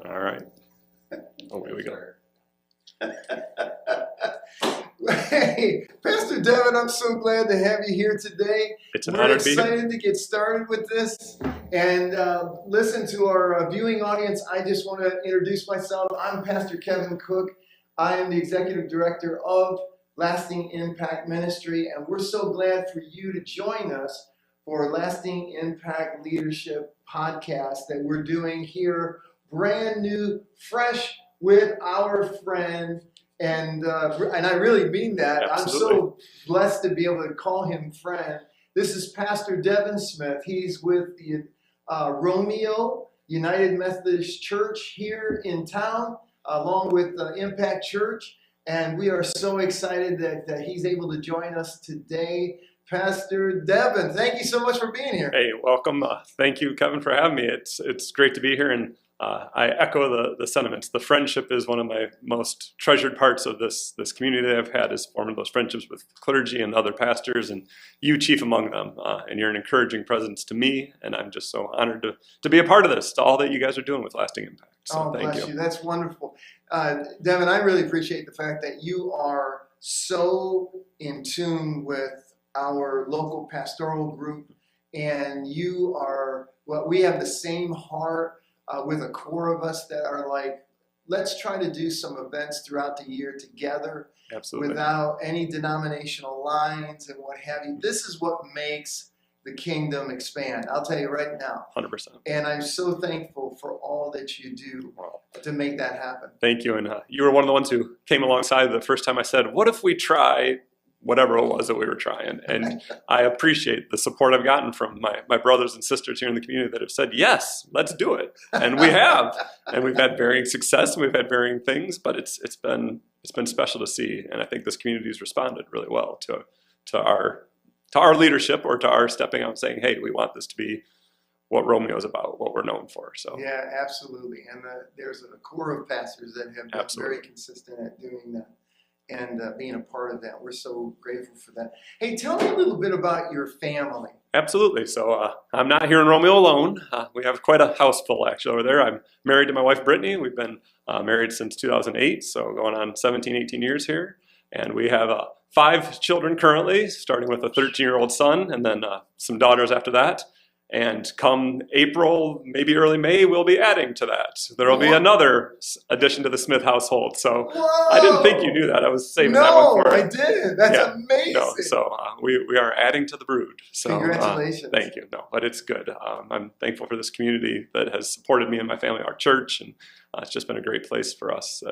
All right. Away we go. Hey, Pastor Devin, I'm so glad to have you here today. It's an We're honor to be here. excited to get started with this. And listen to our viewing audience. I just want to introduce myself. I'm Pastor Kevin Cook. I am the Executive Director of Lasting Impact Ministry. And we're so glad for you to join us for Lasting Impact Leadership Podcast that we're doing here, brand new, fresh, with our friend. And I really mean that. Absolutely. I'm so blessed to be able to call him friend. This is Pastor Devin Smith. He's with the Romeo United Methodist Church here in town, along with Impact Church. And we are so excited that he's able to join us today. Pastor Devin, thank you so much for being here. Hey, welcome. Thank you, Kevin, for having me. It's great to be here, and I echo the sentiments. The friendship is one of my most treasured parts of this community that I've had, is forming those friendships with clergy and other pastors, and you chief among them. And you're an encouraging presence to me, and I'm just so honored to be a part of this, to all that you guys are doing with Lasting Impact. So thank bless you. That's wonderful. Devin, I really appreciate the fact that you are so in tune with our local pastoral group, and you are, we have the same heart with a core of us that are like, let's try to do some events throughout the year together. Absolutely. Without any denominational lines and what have you. This is what makes the kingdom expand. I'll tell you right now. 100%. And I'm so thankful for all that you do to make that happen. Thank you. And you were one of the ones who came alongside the first time I said, what if we try whatever it was that we were trying? And I appreciate the support I've gotten from my brothers and sisters here in the community that have said, yes, let's do it. And we have. And we've had varying success, and we've had varying things, but it's been special to see. And I think this community has responded really well to our leadership, or to our stepping out and saying, hey, we want this to be what Romeo is about, what we're known for. So yeah, absolutely. And there's a core of pastors that have been very consistent at doing that. And being a part of that. We're so grateful for that. Hey, tell me a little bit about your family. Absolutely. So I'm not here in Romeo alone. We have quite a house full, actually, over there. I'm married to my wife, Brittany. We've been married since 2008, so going on 17, 18 years here. And we have 5 children currently, starting with a 13-year-old son, and then some daughters after that. And come April, maybe early May, we'll be adding to that. There will be another addition to the Smith household. So I didn't think you knew that. I was saving that one for you. No, I didn't. That's amazing. No, so we are adding to the brood. So, congratulations. Thank you. No, but it's good. I'm thankful for this community that has supported me and my family, our church, and it's just been a great place for us.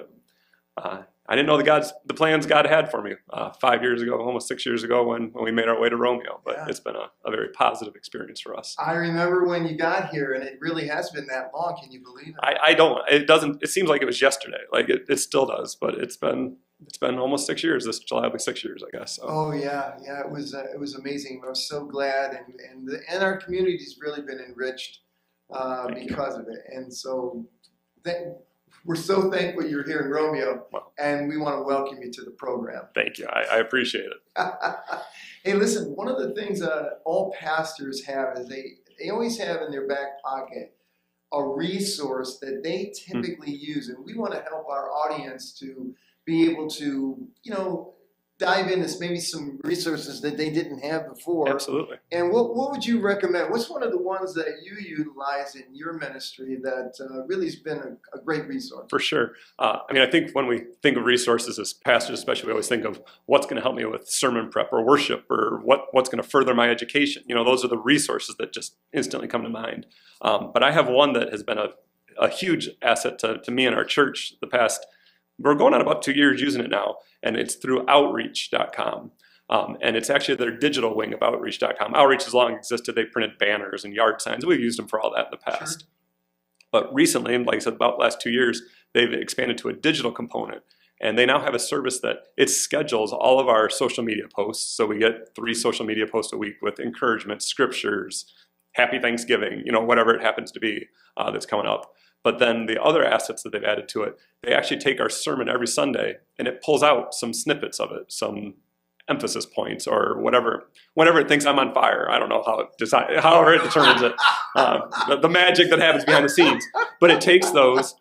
I didn't know the plans God had for me 5 years ago, almost 6 years ago, when we made our way to Romeo. But It's been a very positive experience for us. I remember when you got here, and it really has been that long. Can you believe it? I don't. It doesn't. It seems like it was yesterday. Like it still does. But it's been almost 6 years. This July will be 6 years, I guess. So. Oh yeah. It was amazing. I was so glad, and our community's really been enriched because of it. And so we're so thankful you're here in Romeo, and we want to welcome you to the program. Thank you. I appreciate it. Hey, listen, one of the things all pastors have is they always have in their back pocket a resource that they typically use, and we want to help our audience to be able to, dive into maybe some resources that they didn't have before. Absolutely. And what would you recommend? What's one of the ones that you utilize in your ministry that really has been a great resource? For sure. I think when we think of resources as pastors, especially, we always think of what's going to help me with sermon prep or worship, or what's going to further my education. Those are the resources that just instantly come to mind. But I have one that has been a huge asset to me and our church we're going on about 2 years using it now, and it's through outreach.com. And it's actually their digital wing of outreach.com. Outreach has long existed. They printed banners and yard signs. We've used them for all that in the past. Sure. But recently, and like I said, about the last 2 years, they've expanded to a digital component. And they now have a service that it schedules all of our social media posts. So we get 3 social media posts a week with encouragement, scriptures, happy Thanksgiving, whatever it happens to be that's coming up. But then the other assets that they've added to it, they actually take our sermon every Sunday, and it pulls out some snippets of it, some emphasis points, or whatever. Whenever it thinks I'm on fire, I don't know however it determines it, the magic that happens behind the scenes. But it takes those,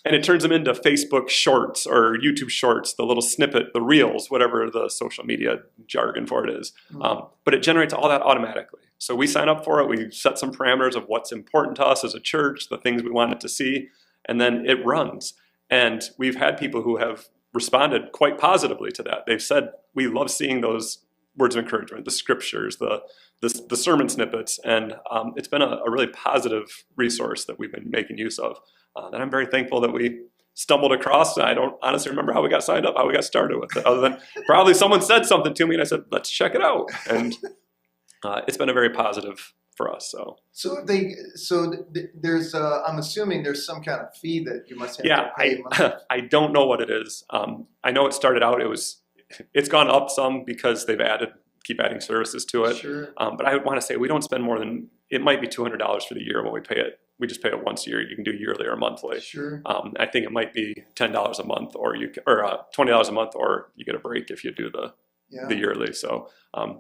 And it turns them into Facebook shorts or YouTube shorts, the little snippet, the reels, whatever the social media jargon for it is. But it generates all that automatically. So we sign up for it. We set some parameters of what's important to us as a church, the things we want it to see, and then it runs. And we've had people who have responded quite positively to that. They've said, we love seeing those words of encouragement, the scriptures, the sermon snippets, and it's been a really positive resource that we've been making use of. That I'm very thankful that we stumbled across. I don't honestly remember how we got signed up, how we got started with it, other than probably someone said something to me and I said, let's check it out. And it's been a very positive for us. So there's I'm assuming there's some kind of fee that you must have to pay. I don't know what it is. I know it started out, it's gone up some because they've keep adding services to it. Sure. But I would want to say we don't spend more than, it might be $200 for the year when we pay it. We just pay it once a year. You can do yearly or monthly. Sure. I think it might be $10 a month or $20 a month, or you get a break if you do the yearly. So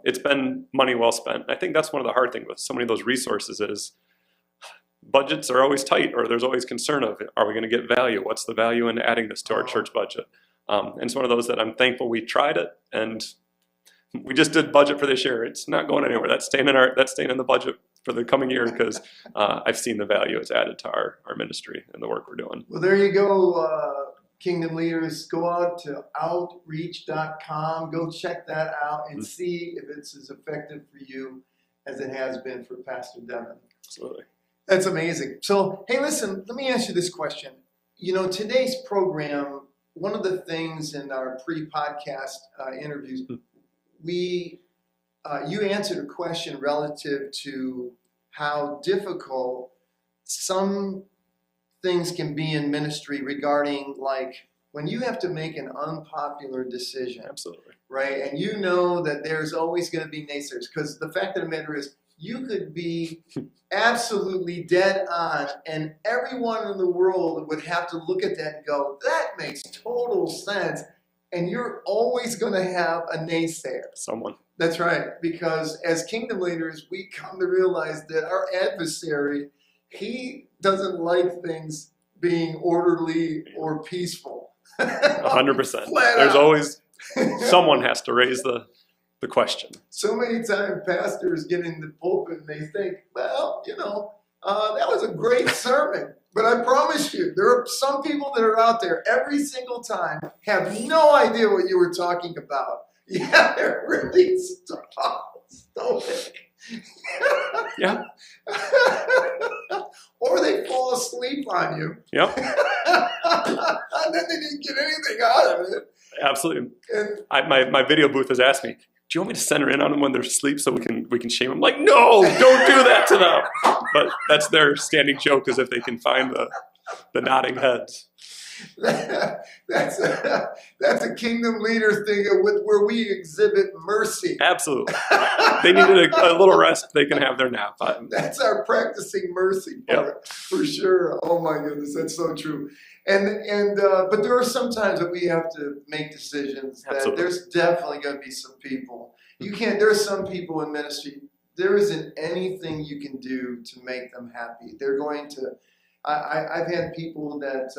it's been money well spent. I think that's one of the hard things with so many of those resources is budgets are always tight, or there's always concern of, are we going to get value? What's the value in adding this to our church budget? And it's one of those that I'm thankful we tried it, and we just did budget for this year. It's not going anywhere. That's staying in the budget for the coming year because I've seen the value it's added to our ministry and the work we're doing. Well, there you go, Kingdom leaders. Go out to outreach.com. Go check that out and see if it's as effective for you as it has been for Pastor Devin. Absolutely. That's amazing. So, hey, listen, let me ask you this question. You know, today's program, one of the things in our pre-podcast interviews, you answered a question relative to how difficult some things can be in ministry regarding, like, when you have to make an unpopular decision. Absolutely. Right? And you know that there's always going to be naysayers, because the fact of the matter is, you could be absolutely dead on, and everyone in the world would have to look at that and go, that makes total sense. And you're always going to have a naysayer. Someone. That's right. Because as kingdom leaders, we come to realize that our adversary, he doesn't like things being orderly or peaceful. 100%. There's always, someone has to raise the question. So many times pastors get in the pulpit and they think, well, that was a great sermon. But I promise you, there are some people that are out there every single time have no idea what you were talking about. Yeah, they're really stoic. Yeah. Or they fall asleep on you. Yep. And then they didn't get anything out of it. Absolutely. And my video booth has asked me, do you want me to center in on them when they're asleep so we can shame them? I'm like, no, don't do that to them. But that's their standing joke, is if they can find the nodding heads. That's a kingdom leader thing where we exhibit mercy. Absolutely. They needed a little rest. They can have their nap. That's our practicing mercy part, for sure. Oh my goodness, that's so true. But there are some times that we have to make decisions that Absolutely. There's definitely going to be some people. There are some people in ministry, there isn't anything you can do to make them happy. They're going to, I've had people that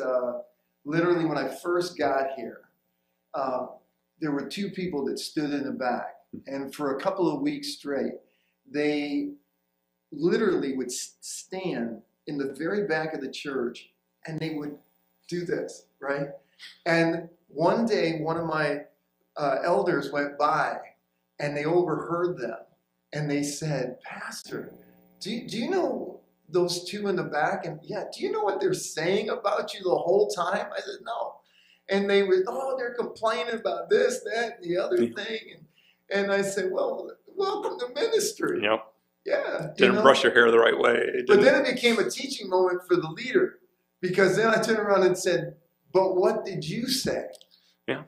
literally when I first got here, there were two people that stood in the back, and for a couple of weeks straight, they literally would stand in the very back of the church and they would do this, right? And one day, one of my elders went by and they overheard them, and they said, Pastor, do you know those two in the back? And yeah, do you know what they're saying about you the whole time? I said, no. And they were, they're complaining about this, that, and the other thing. And I said, well, welcome to ministry. Yep. Yeah. Didn't brush your hair the right way. But then it became a teaching moment for the leader, because then I turned around and said, but what did you say? Yeah.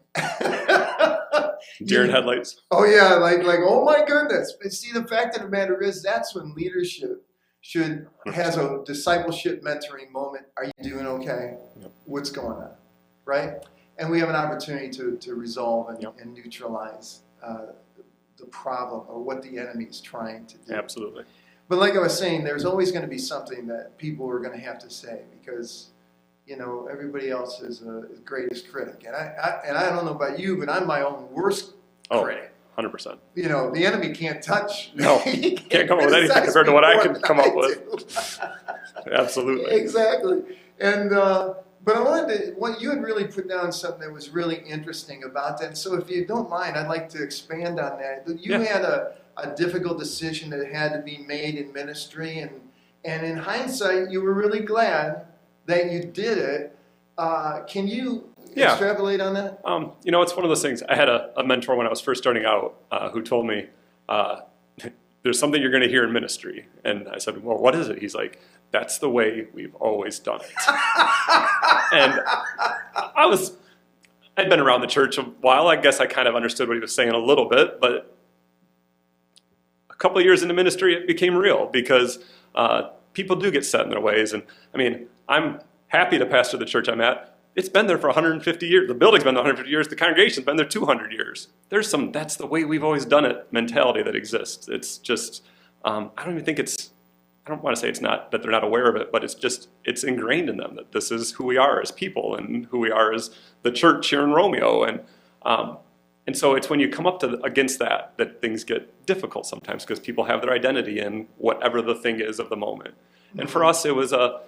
Deer in headlights. Oh yeah, like oh my goodness. But see, the fact of the matter is, that's when leadership has a discipleship mentoring moment. Are you doing okay? Yep. What's going on? Right? And we have an opportunity to resolve and neutralize the problem or what the enemy is trying to do. Absolutely. But like I was saying, there's always going to be something that people are going to have to say, because everybody else is a greatest critic. And I don't know about you, but I'm my own worst critic. 100%. The enemy can't touch me. No, can't come up with anything compared to what I can come up with. Absolutely. Exactly. And but I wanted you had really put down something that was really interesting about that. So if you don't mind, I'd like to expand on that. You had a difficult decision that had to be made in ministry, and in hindsight, you were really glad that you did it. Can you extrapolate on that? It's one of those things. I had a mentor when I was first starting out who told me, there's something you're going to hear in ministry. And I said, well, what is it? He's like, that's the way we've always done it. And I'd been around the church a while. I guess I kind of understood what he was saying a little bit, but a couple of years into ministry, it became real because people do get set in their ways. And I'm happy to pastor the church I'm at. It's been there for 150 years. The building's been there 150 years. The congregation's been there 200 years. There's some that's the way we've always done it mentality that exists. It's just, I don't even think I don't want to say it's not that they're not aware of it, but it's ingrained in them that this is who we are as people and who we are as the church here in Romeo. And so it's when you come up against that things get difficult sometimes because people have their identity in whatever the thing is of the moment. And for us, it was a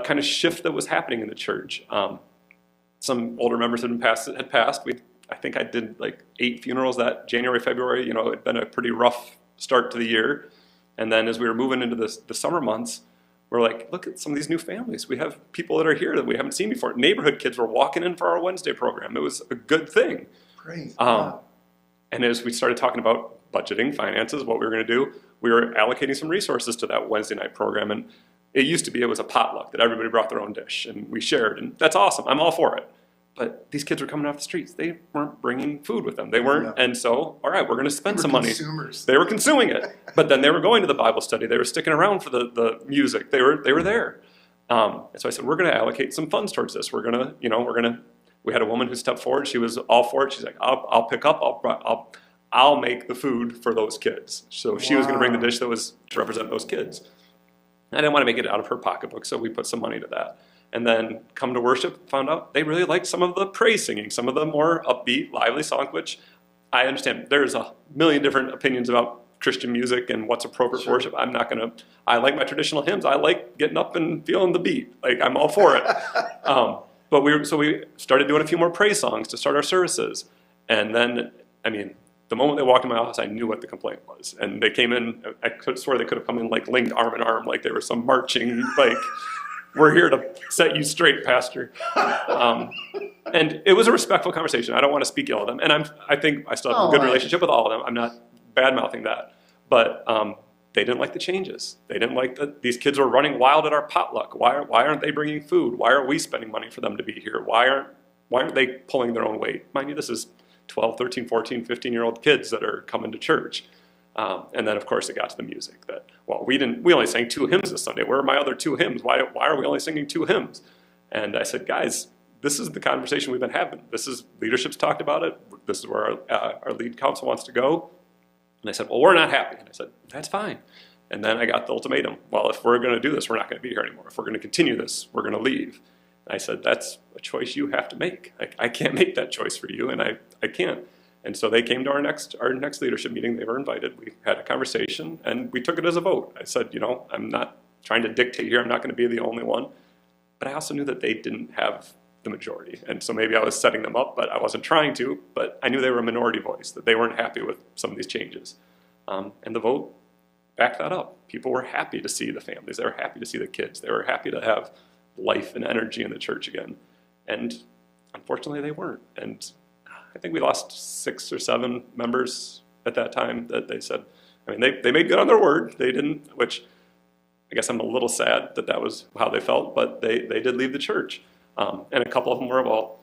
kind of shift that was happening in the church. Some older members had passed. I think I did like 8 funerals that January, February. It had been a pretty rough start to the year. And then as we were moving into the summer months, we're like, look at some of these new families. We have people that are here that we haven't seen before. Neighborhood kids were walking in for our Wednesday program. It was a good thing. Praise God. And as we started talking about budgeting, finances, what we were going to do, we were allocating some resources to that Wednesday night program. And it was a potluck that everybody brought their own dish and we shared. And that's awesome. I'm all for it. But these kids were coming off the streets. They weren't bringing food with them. They weren't. Yeah. And so, all right, we're going to spend some money. Consumers. They were consuming it. But then they were going to the Bible study. They were sticking around for the music. They were there. And so I said, we're going to allocate some funds towards this. We had a woman who stepped forward. She was all for it. She's like, I'll pick up. I'll make the food for those kids. So she was going to bring the dish that was to represent those kids. I didn't want to make it out of her pocketbook, so we put some money to that. And then come to worship, found out they really liked some of the praise singing, some of the more upbeat, lively songs, which I understand. There's a million different opinions about Christian music and what's appropriate for worship. I like my traditional hymns. I like getting up and feeling the beat. Like, I'm all for it. But we started doing a few more praise songs to start our services. And then, the moment they walked in my office, I knew what the complaint was. And they came in, I could swear they could have come in like linked arm in arm, like there was some marching, like, we're here to set you straight, Pastor. And it was a respectful conversation. I don't want to speak ill of them. And I think I still have a good relationship with all of them. I'm not bad-mouthing that. But they didn't like the changes. They didn't like that these kids were running wild at our potluck. Why aren't they bringing food? Why are we spending money for them to be here? Why aren't they pulling their own weight? Mind you, this is 12, 13, 14, 15-year-old kids that are coming to church. And then, of course, it got to the music that, we only sang 2 hymns this Sunday. Where are my other 2 hymns? Why are we only singing 2 hymns? And I said, guys, this is the conversation we've been having. Leadership's talked about it. This is where our lead council wants to go. And they said, well, we're not happy. And I said, that's fine. And then I got the ultimatum. Well, if we're going to do this, we're not going to be here anymore. If we're going to continue this, we're going to leave. And I said, that's a choice you have to make. I can't make that choice for you, and I can't. And so they came to our next leadership meeting. They were invited. We had a conversation, and we took it as a vote. I said, I'm not trying to dictate here. I'm not going to be the only one. But I also knew that they didn't have the majority. And so maybe I was setting them up, but I wasn't trying to. But I knew they were a minority voice, that they weren't happy with some of these changes. And the vote backed that up. People were happy to see the families. They were happy to see the kids. They were happy to have life and energy in the church again. And unfortunately, they weren't. And I think we lost 6 or 7 members at that time that they said, they made good on their word. They didn't, which I guess I'm a little sad that was how they felt, but they did leave the church. And a couple of them were, I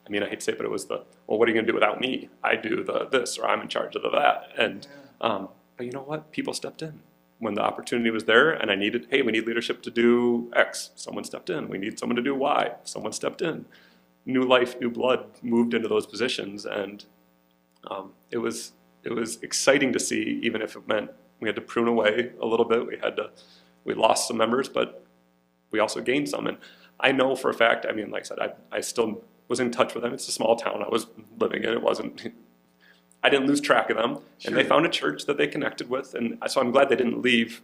hate to say it, but it was what are you going to do without me? I do this, or I'm in charge of that. And, but you know what? People stepped in. When the opportunity was there and we need leadership to do X, someone stepped in. We need someone to do Y, someone stepped in. New life, new blood moved into those positions, and it was exciting to see, even if it meant we had to prune away a little bit. We lost some members, but we also gained some. And I know for a fact, I mean, like I said, I still was in touch with them. It's a small town I was living in. It wasn't, I didn't lose track of them. Sure. And they found a church that they connected with. And so I'm glad they didn't leave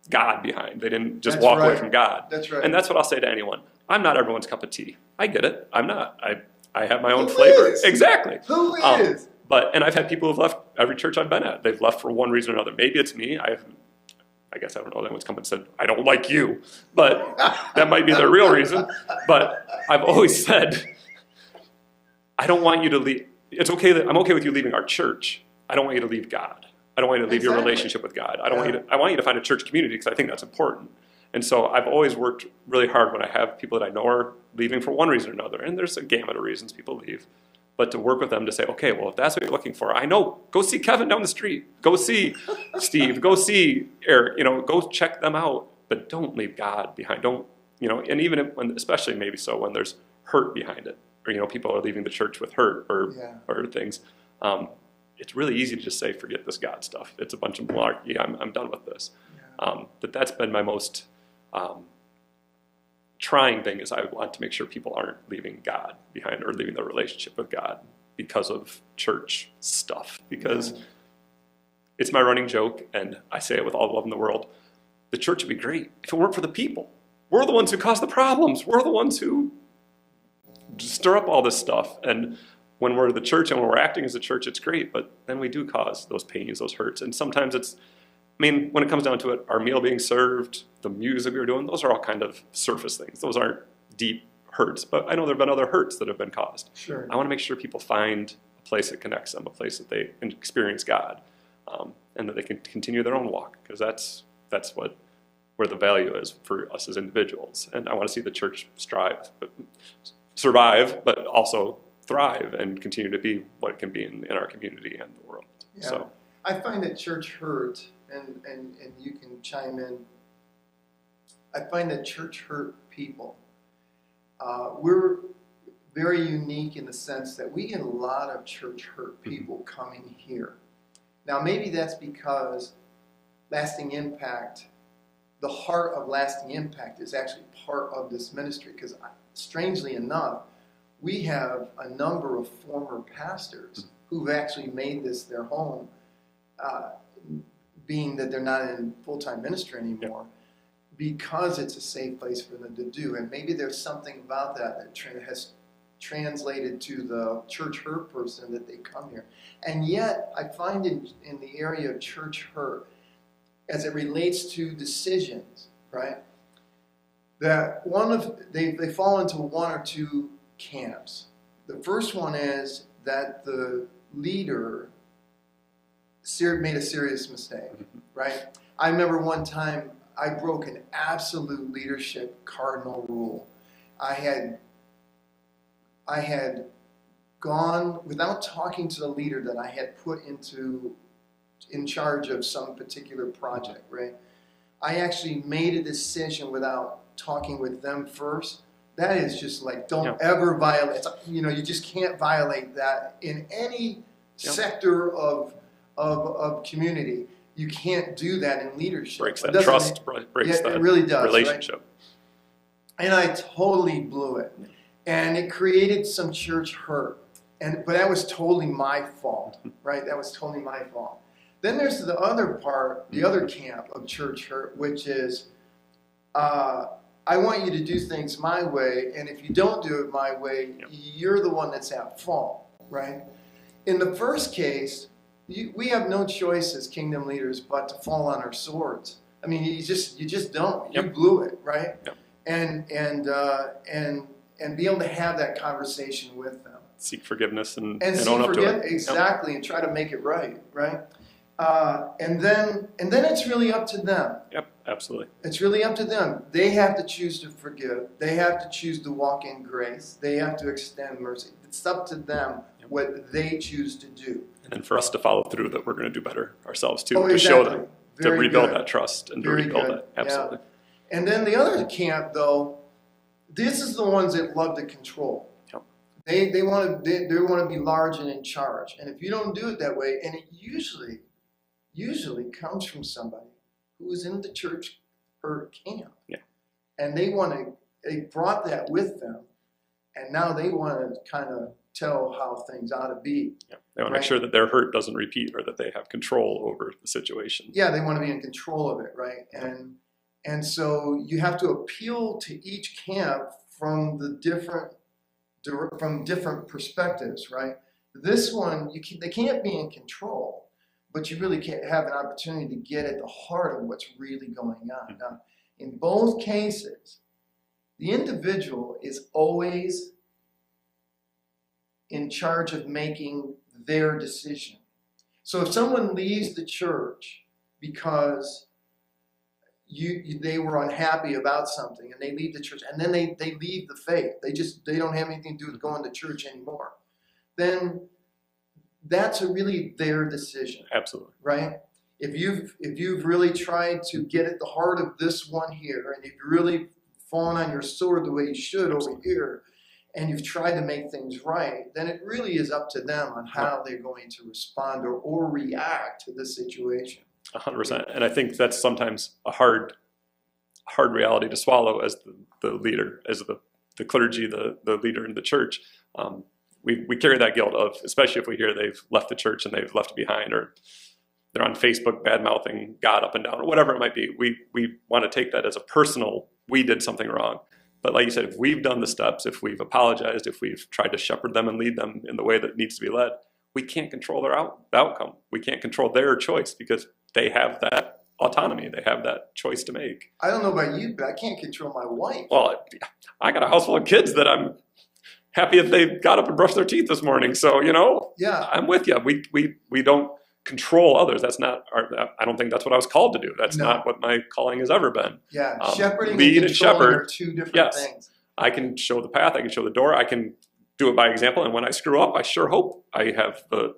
God behind. They didn't just walk away from God. That's right. And that's what I'll say to anyone. I'm not everyone's cup of tea. I get it. I'm not. I have my own Who flavor. is? Exactly. Who is? And I've had people who've left every church I've been at. They've left for one reason or another. Maybe it's me. I guess I don't know. Anyone's come and said, I don't like you. But that might be their real reason. But I've always said, I don't want you to leave. It's okay that I'm okay with you leaving our church. I don't want you to leave God. I don't want you to leave your relationship with God. I want you to find a church community because I think that's important. And so I've always worked really hard when I have people that I know are leaving for one reason or another. And there's a gamut of reasons people leave. But to work with them to say, okay, well, if that's what you're looking for, I know, go see Kevin down the street. Go see Steve. Go see Eric. Go check them out. But don't leave God behind. Don't, and even when, especially maybe so when there's hurt behind it, or, people are leaving the church with hurt or things. It's really easy to just say, forget this God stuff. It's a bunch of malarkey. I'm done with this. Yeah. But that's been my most trying thing is I want to make sure people aren't leaving God behind or leaving their relationship with God because of church stuff. Because it's my running joke, and I say it with all the love in the world, the church would be great if it weren't for the people. We're the ones who cause the problems. We're the ones who stir up all this stuff. And when we're the church and when we're acting as a church, it's great, but then we do cause those pains, those hurts. And sometimes when it comes down to it, our meal being served, the music we were doing, those are all kind of surface things. Those aren't deep hurts, but I know there have been other hurts that have been caused. Sure. I want to make sure people find a place that connects them, a place that they experience God, and that they can continue their own walk, because that's where the value is for us as individuals. And I want to see the church survive, but also thrive and continue to be what it can be in our community and the world. Yeah. So I find that church hurt, and you can chime in. I find that church hurt people. We're very unique in the sense that we get a lot of church hurt people coming here. Now, maybe that's because Lasting Impact, the heart of Lasting Impact is actually part of this ministry, because strangely enough, we have a number of former pastors who've actually made this their home, being that they're not in full-time ministry anymore, because it's a safe place for them to do. And maybe there's something about that has translated to the church hurt person that they come here. And yet, I find in the area of church hurt, as it relates to decisions, right, that they fall into one or two camps. The first one is that the leader made a serious mistake, right? I remember one time I broke an absolute leadership cardinal rule. I had gone without talking to the leader that I had put in charge of some particular project, right? I actually made a decision without talking with them first. That is just like, don't ever violate. You just can't violate that in any sector of community. You can't do that in leadership. Breaks that trust, breaks that really does, relationship. Right? And I totally blew it. And it created some church hurt. But that was totally my fault, right? That was totally my fault. Then there's the other part, the other camp of church hurt, which is, I want you to do things my way, and if you don't do it my way, you're the one that's at fault, right? In the first case, we have no choice as kingdom leaders but to fall on our swords. I mean, you just don't. You blew it, right? Yep. And be able to have that conversation with them. Seek forgiveness and own up to it. Exactly, and try to make it right? And then it's really up to them. Yep, absolutely. It's really up to them. They have to choose to forgive. They have to choose to walk in grace. They have to extend mercy. It's up to them what they choose to do. And then for us to follow through that we're going to do better ourselves too, to show them, to rebuild that trust and to rebuild that. Absolutely. Yeah. And then the other camp, though, this is the ones that love to control. Yep. They want to be large and in charge. And if you don't do it that way, and it usually comes from somebody who is in the church hurt camp. Yeah. And they want to they brought that with them, and now they want to kind of tell how things ought to be. Yeah. They want to make sure that their hurt doesn't repeat or that they have control over the situation. Yeah, they want to be in control of it, right? And so you have to appeal to each camp from different perspectives, right? This one, they can't be in control, but you really can't have an opportunity to get at the heart of what's really going on. Now, in both cases, the individual is always in charge of making their decision. So if someone leaves the church because they were unhappy about something and they leave the church and then they leave the faith, they don't have anything to do with going to church anymore, then that's really their decision. Absolutely. Right? If you've really tried to get at the heart of this one here, and you've really fallen on your sword the way you should over here, and you've tried to make things right, then it really is up to them on how they're going to respond or react to the situation. 100%. And I think that's sometimes a hard reality to swallow as the leader, as the clergy, the leader in the church. We carry that guilt of, especially if we hear they've left the church and they've left it behind, or they're on Facebook bad-mouthing God up and down, or whatever it might be. We want to take that as a personal, we did something wrong. But like you said, if we've done the steps, if we've apologized, if we've tried to shepherd them and lead them in the way that needs to be led, we can't control their outcome. We can't control their choice because they have that autonomy. They have that choice to make. I don't know about you, but I can't control my wife. Well, I got a house full of kids that I'm happy if they got up and brushed their teeth this morning. So, yeah, I'm with you. We don't control others. That's not I don't think that's what I was called to do. That's not what my calling has ever been. Yeah, shepherding lead and controlling shepherd are two different things. I can show the path. I can show the door. I can do it by example. And when I screw up, I sure hope I have the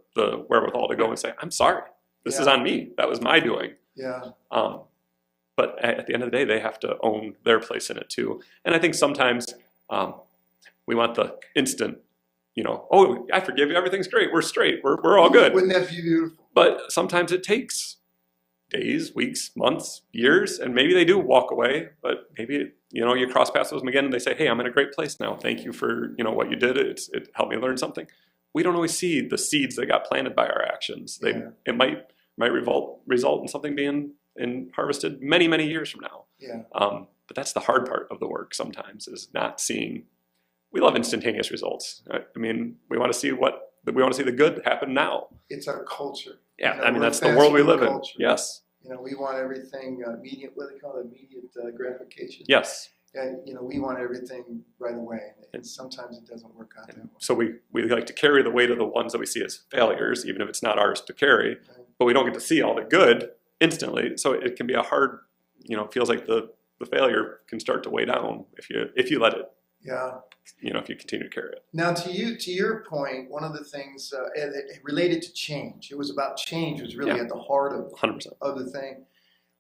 wherewithal to go and say, I'm sorry. This is on me. That was my doing. Yeah. But at the end of the day, they have to own their place in it too. And I think sometimes we want the instant, oh, I forgive you. Everything's great. We're straight. We're all good. Wouldn't that be beautiful? But sometimes it takes days, weeks, months, years, and maybe they do walk away. But maybe, you cross paths with them again and they say, hey, I'm in a great place now. Thank you for, what you did. It helped me learn something. We don't always see the seeds that got planted by our actions. It might result in something being harvested many, many years from now. Yeah. But that's the hard part of the work sometimes, is not seeing. We love instantaneous results. Right? I mean, we want to see the good happen now. It's our culture. Yeah, that's the world we live culture. in. Yes. We want everything immediate. What do they call it? Immediate gratification. Yes. And we want everything right away, and sometimes it doesn't work out that way. So we like to carry the weight of the ones that we see as failures, even if it's not ours to carry. Right. But we don't get to see all the good instantly. So it can be a hard. It feels like the failure can start to weigh down if you let it. Yeah. If you continue to carry it. Now, to your point, one of the things it related to change. It was about change. Was really at the heart of 100% of the thing.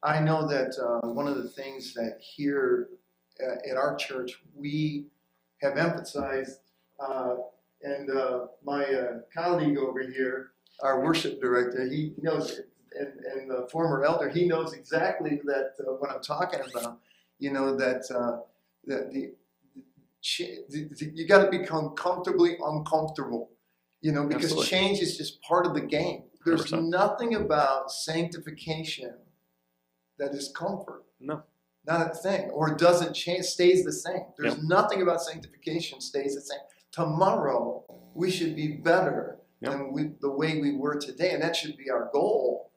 I know that one of the things that here at our church we have emphasized, and my colleague over here, our worship director, he knows it, and the former elder, he knows exactly that what I'm talking about. That you got to become comfortably uncomfortable, because Absolutely. Change is just part of the game. There's 100%. Nothing about sanctification that is comfort. No. Not a thing. Or it doesn't change, stays the same. There's nothing about sanctification stays the same. Tomorrow, we should be better than the way we were today, and that should be our goal.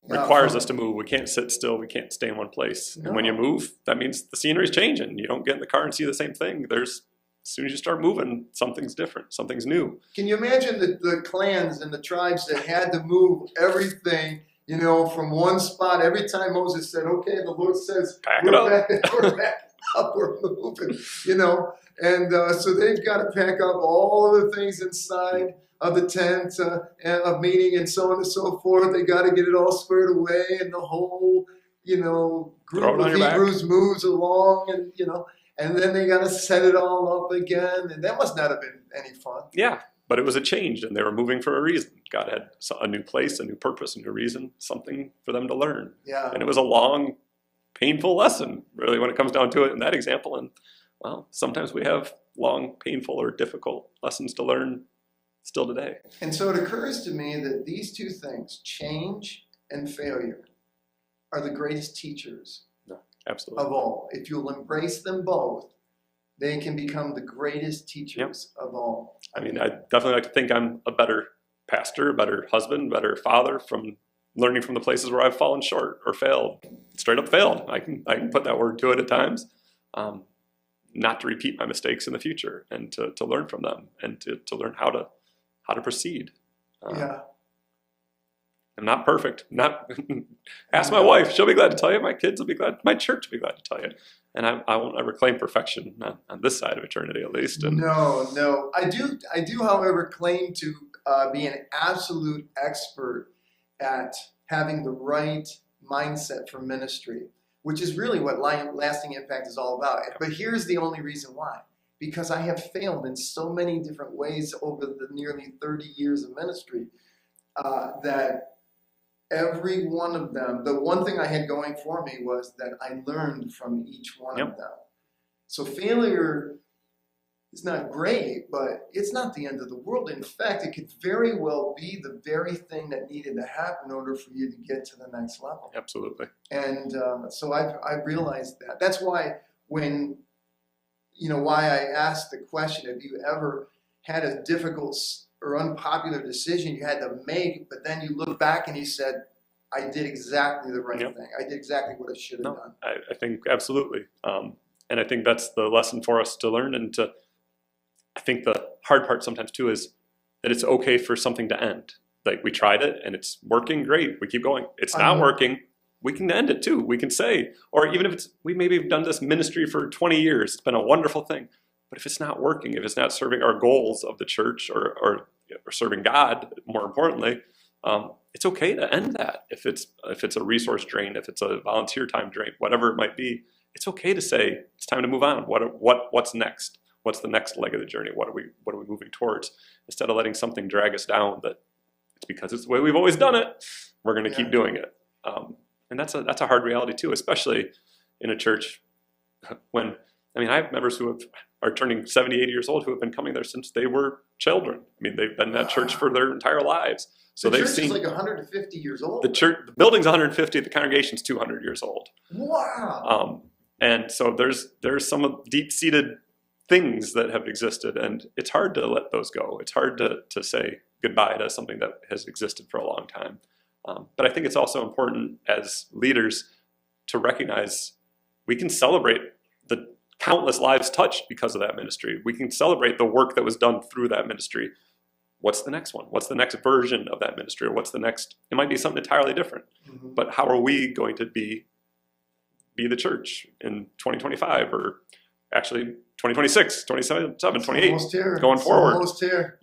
Requires us to move. We can't sit still. We can't stay in one place. No. And when you move, that means the scenery's changing. You don't get in the car and see the same thing. As soon as you start moving, something's different. Something's new. Can you imagine the clans and the tribes that had to move everything, from one spot? Every time Moses said, okay, the Lord says, we're back up, we're moving, And so they've got to pack up all of the things inside of the tent of meeting and so on and so forth. They got to get it all squared away, and the whole, group of Hebrews moves along, and then they got to set it all up again, and that must not have been any fun. Yeah, but it was a change, and they were moving for a reason. God had a new place, a new purpose, a new reason, something for them to learn. Yeah, and it was a long, painful lesson, really, when it comes down to it in that example. And well, sometimes we have long, painful, or difficult lessons to learn still today. And so it occurs to me that these two things, change and failure, are the greatest teachers Absolutely. of all. If you'll embrace them both, they can become the greatest teachers of all. I mean, I definitely like to think I'm a better pastor, a better husband, better father from learning from the places where I've fallen short or failed, straight up failed. I can put that word to it at times. Not to repeat my mistakes in the future, and to learn from them, and to learn how to proceed. I'm not perfect. Ask my wife; she'll be glad to tell you. My kids will be glad. My church will be glad to tell you. And I won't ever claim perfection on this side of eternity, at least. And no. I do, however, claim to be an absolute expert at having the right mindset for ministry, which is really what lasting impact is all about. But here's the only reason why. Because I have failed in so many different ways over the nearly 30 years of ministry that every one of them, the one thing I had going for me was that I learned from each one of them. So failure is not great, but it's not the end of the world. In fact, it could very well be the very thing that needed to happen in order for you to get to the next level. Absolutely. And so I realized that. That's why why I asked the question, have you ever had a difficult or unpopular decision you had to make, but then you look back and you said, I did exactly the right thing. I did exactly what I should have done. I think absolutely. And I think that's the lesson for us to learn. And I think the hard part sometimes too is that it's okay for something to end. Like, we tried it and it's working, great. We keep going. It's not working. We can end it too. We can say, or even if we maybe have done this ministry for 20 years, it's been a wonderful thing. But if it's not working, if it's not serving our goals of the church or serving God, more importantly, it's okay to end that. If it's a resource drain, if it's a volunteer time drain, whatever it might be, it's okay to say it's time to move on. What's next? What's the next leg of the journey? What are we moving towards? Instead of letting something drag us down, that it's because it's the way we've always done it, we're going to keep doing it. And that's a hard reality too, especially in a church when, I have members who are turning 70, 80 years old who have been coming there since they were children. They've been in that church for their entire lives. So the church is like 150 years old. The building's 150, the congregation's 200 years old. Wow. And so there's some deep-seated things that have existed, and it's hard to let those go. It's hard to say goodbye to something that has existed for a long time. But I think it's also important as leaders to recognize we can celebrate the countless lives touched because of that ministry. We can celebrate the work that was done through that ministry. What's the next one? What's the next version of that ministry? Or what's the next? It might be something entirely different. Mm-hmm. But how are we going to be the church in 2025, or actually 2026, 27, 28, going forward? Almost here.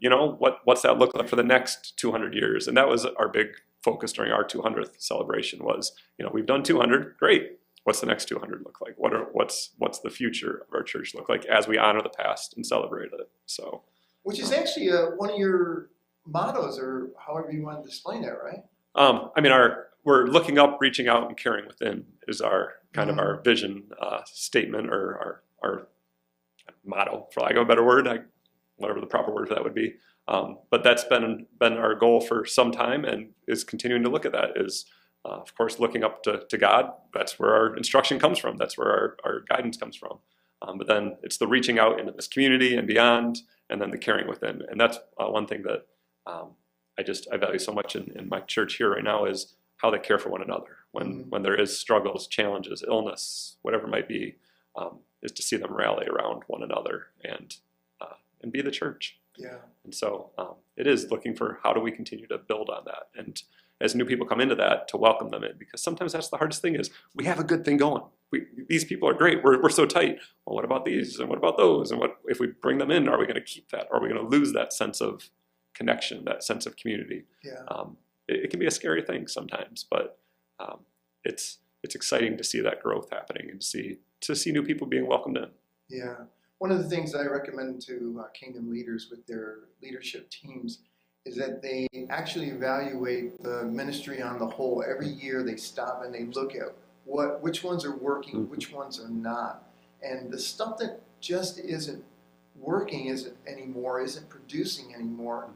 What's that look like for the next 200 years? And that was our big focus during our 200th celebration was, we've done 200, great. What's the next 200 look like? What's the future of our church look like as we honor the past and celebrate it? So, which is actually one of your mottos, or however you want to explain that, right? We're looking up, reaching out, and caring within is our kind of our vision statement, or our motto, for lack of a better word, whatever the proper word for that would be. But that's been our goal for some time, and is continuing to look at that. Is of course looking up to God. That's where our instruction comes from. That's where our guidance comes from. But then it's the reaching out into this community and beyond, and then the caring within. And that's one thing that I value so much in my church here right now, is how they care for one another when there is struggles, challenges, illness, whatever it might be, is to see them rally around one another and be the church. Yeah. And so it is looking for how do we continue to build on that, and as new people come into that, to welcome them in, because sometimes that's the hardest thing is we have a good thing going. These people are great. We're so tight. Well, what about these? And what about those? And what if we bring them in? Are we going to keep that? Or are we going to lose that sense of connection, that sense of community? Yeah. It can be a scary thing sometimes, but it's exciting to see that growth happening and to see new people being welcomed in. Yeah. One of the things I recommend to Kingdom leaders with their leadership teams is that they actually evaluate the ministry on the whole. Every year they stop and they look at which ones are working, which ones are not. And the stuff that just isn't working isn't producing anymore,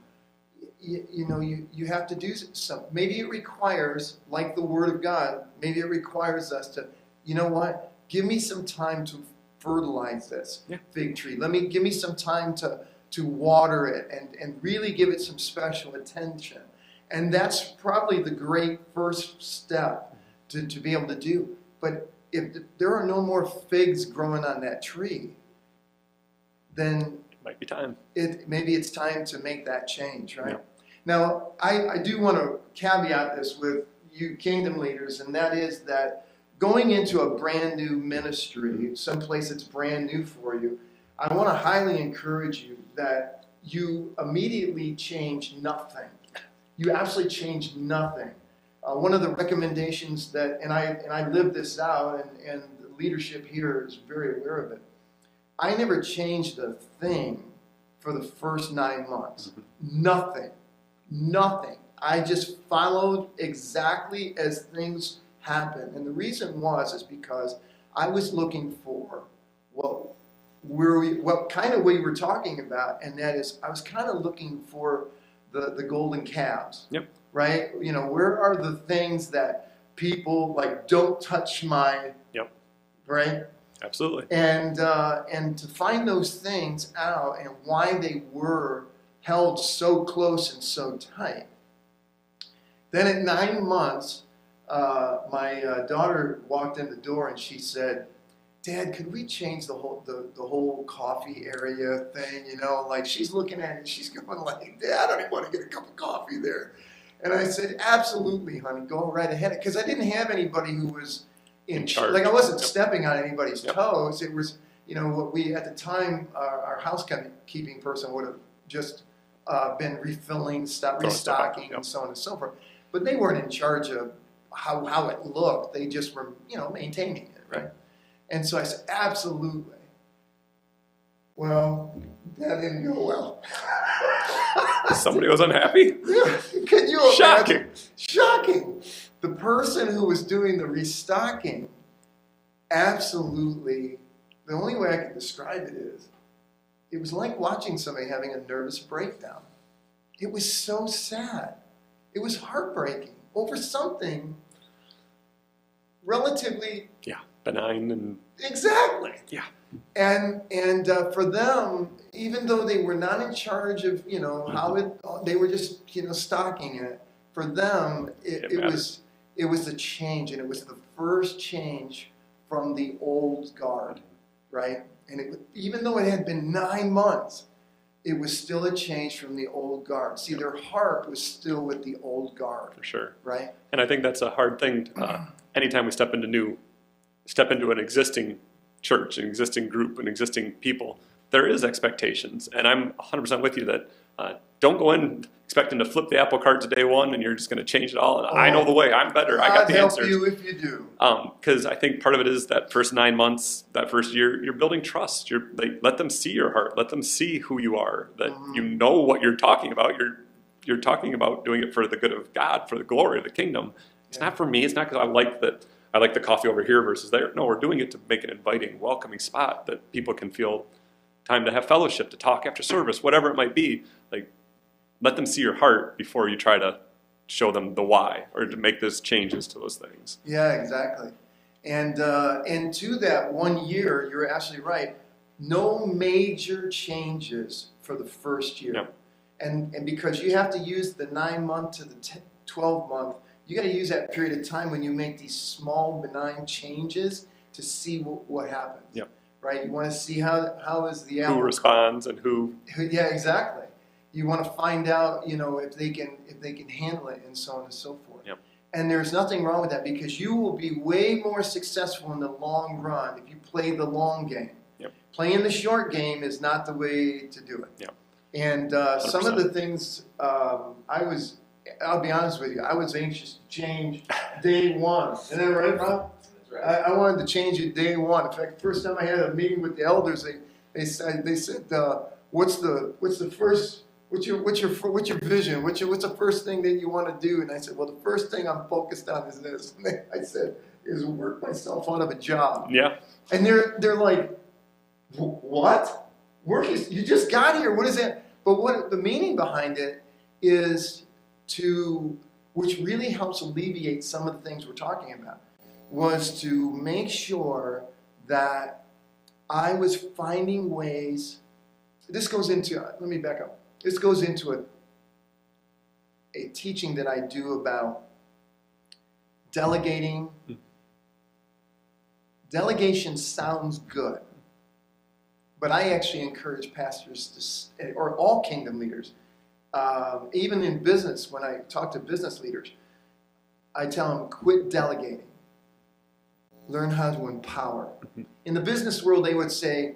you have to do some. Maybe it requires, like the Word of God, maybe it requires us to, you know what, give me some time to fertilize this fig tree. Give me some time to water it and really give it some special attention. And that's probably the great first step to be able to do. But if there are no more figs growing on that tree, then It might be time. Maybe it's time to make that change, right? Yeah. Now, I do want to caveat this with you kingdom leaders, and that is that going into a brand new ministry, someplace that's brand new for you, I want to highly encourage you that you immediately change nothing. You absolutely change nothing. One of the recommendations that, and I live this out, and the leadership here is very aware of it, I never changed a thing for the first 9 months. Nothing. I just followed exactly as things happened. And the reason is because I was looking for what kind of we were talking about, and that is I was kind of looking for the golden calves. Yep. Right? Where are the things that people like, don't touch my, right? Absolutely. And to find those things out and why they were held so close and so tight. Then at 9 months, my daughter walked in the door and she said, "Dad, could we change the whole coffee area thing?" Like she's looking at it, she's going like, "Dad, I don't even want to get a cup of coffee there." And I said, "Absolutely, honey, go right ahead." Because I didn't have anybody who was in charge. Like I wasn't stepping on anybody's toes. It was, what we at the time, our housekeeping person would have just been refilling stuff, restocking, and so on and so forth. But they weren't in charge of how it looked. They just were, maintaining it, right? And so I said, "Absolutely." Well, that didn't go well. Somebody was unhappy? Yeah. Can you imagine? Shocking. Shocking. The person who was doing the restocking, absolutely, the only way I can describe it is, it was like watching somebody having a nervous breakdown. It was so sad. It was heartbreaking over something relatively benign and exactly. And for them, even though they were not in charge of how they were just stocking it. For them, it was a change, and it was the first change from the old guard, right? And even though it had been 9 months, it was still a change from the old guard. See, their heart was still with the old guard. For sure. Right? And I think that's a hard thing. Anytime we step into an existing church, an existing group, an existing people, there is expectations. And I'm 100% with you that don't go in expecting to flip the apple cart to day one and you're just going to change it all. And I know the way. I'm better. I got the answers. I'd help you if you do. Because I think part of it is that first 9 months, that first year, you're building trust. Let them see your heart. Let them see who you are. That you know what you're talking about. You're talking about doing it for the good of God, for the glory of the kingdom. It's not for me. It's not because I like the coffee over here versus there. No, we're doing it to make an inviting, welcoming spot that people can feel time to have fellowship, to talk after service, whatever it might be. Like, let them see your heart before you try to show them the why or to make those changes to those things. Yeah, exactly. And to that 1 year, you're absolutely right. No major changes for the first year. Yep. And because you have to use the 9 month to the 12 month, you got to use that period of time when you make these small benign changes to see what happens. Yep. Right? You want to see how is the apple. Who responds and who. Yeah, exactly. You want to find out, if they can handle it and so on and so forth. Yep. And there's nothing wrong with that because you will be way more successful in the long run if you play the long game. Yep. Playing the short game is not the way to do it. Yep. And some of the things I'll be honest with you, I was anxious to change day one. Isn't that right, Rob? That's right. I wanted to change it day one. In fact, the first time I had a meeting with the elders, they said, what's your vision? What's the first thing that you want to do? And I said, well, the first thing I'm focused on is this. And I said, is work myself out of a job. Yeah. And they're like, What? You just got here. What is that? But what the meaning behind it is which really helps alleviate some of the things we're talking about, was to make sure that I was finding ways. This goes into, let me back up. This goes into a teaching that I do about delegating. Delegation sounds good, but I actually encourage pastors or all kingdom leaders, even in business, when I talk to business leaders, I tell them, quit delegating. Learn how to empower. In the business world, they would say,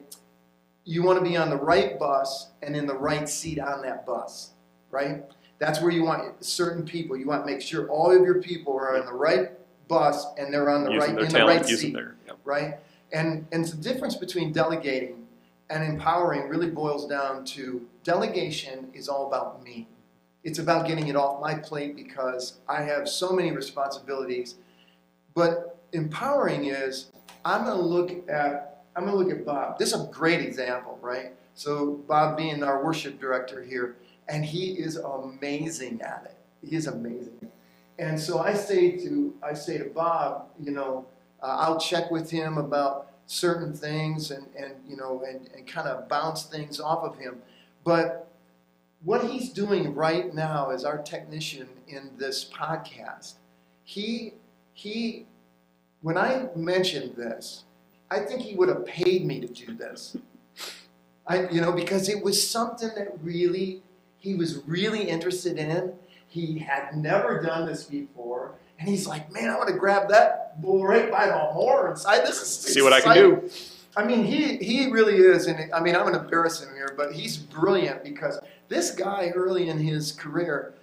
you want to be on the right bus and in the right seat on that bus, right? That's where you want certain people. You want to make sure all of your people are on the right bus and they're on the right seat, right? And the difference between delegating and empowering really boils down to delegation is all about me. It's about getting it off my plate because I have so many responsibilities. But empowering is I'm going to look at Bob. This is a great example, right? So Bob being our worship director here, and he is amazing at it. He is amazing. And so I say to Bob, I'll check with him about certain things and kind of bounce things off of him. But what he's doing right now as our technician in this podcast, when I mentioned this, I think he would have paid me to do this. Because it was something that he was really interested in. He had never done this before. And he's like, man, I want to grab that bull right by the horns. This is see what I can do. I mean, he really is. And I'm going to embarrass him here, but he's brilliant because this guy early in his career,